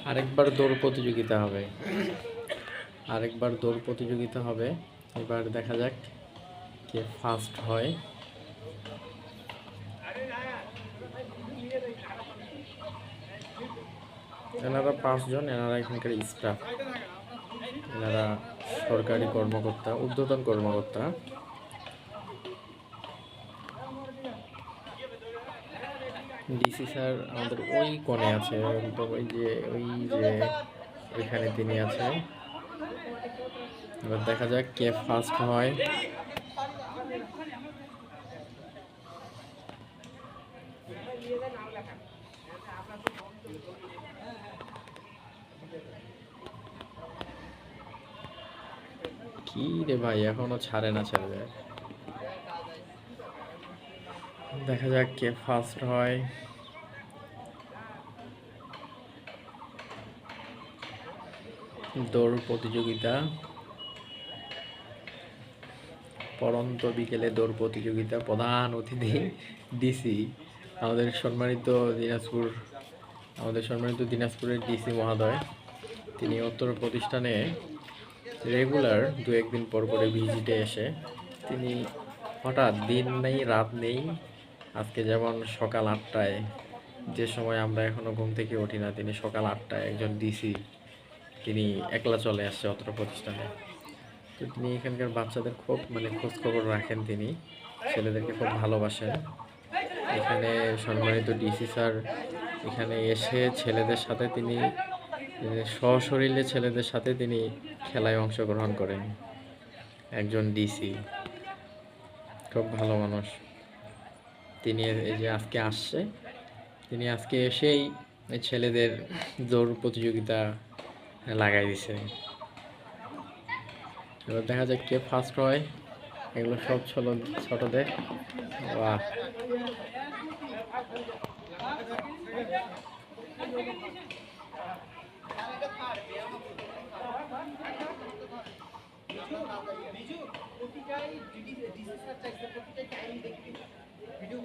আরেকবার দৌড় প্রতিযোগিতা হবে। আরেকবার দৌড় প্রতিযোগিতা হবে। এবার দেখা যাক কে ফার্স্ট হয়। এনারা 5 জন, এনারা এখানকার স্টাফ, এনারা সরকারি কর্মকর্তা, ঊর্ধ্বতন কর্মকর্তা। ডিসি স্যার আমাদের ওই কোণে আছে, একদম ওই যে ওইখানে তিনি আছেন। এবার দেখা যাক কে ফার্স্ট হয়। কি রে ভাই, এখনো ছাড়ে না ছেলেদের। দেখা যাক কে ফার্স্ট হয়। দৌড় প্রতিযোগিতা, পড়ন্ত বিকেলে দৌড় প্রতিযোগিতা। প্রধান অতিথি ডিসি, আমাদের সম্মানিত দিনাজপুরের ডিসি মহোদয়। তিনি উত্তর প্রতিষ্ঠানে রেগুলার 2-1 দিন পর করে ভিজিটে এসে তিনি হঠাৎ দিন নেই রাত নেই, আজকে যেমন সকাল 8টায়, যে সময় আমরা এখনও ঘুম থেকে উঠি না, তিনি সকাল 8টায় একজন ডিসি তিনি একলা চলে আসছে অত্র প্রতিষ্ঠানে। তো তিনি এখানকার বাচ্চাদের খুব খোঁজখবর রাখেন, তিনি ছেলেদেরকে খুব ভালোবাসেন। এখানে সম্মানিত ডিসি স্যার এখানে এসে ছেলেদের সাথে তিনি সশরীরে ছেলেদের সাথে তিনি খেলায় অংশগ্রহণ করেন। একজন ডিসি, খুব ভালো মানুষ। তিনি এই যে আজকে আসছে, তিনি আজকে এসেই ছেলেদের দৌড় প্রতিযোগিতা লাগাই দিছে। এবার দেখা যাক কে ফার্স্ট হয়। এগুলো সব ছোটদের। বাহ, ভিডিও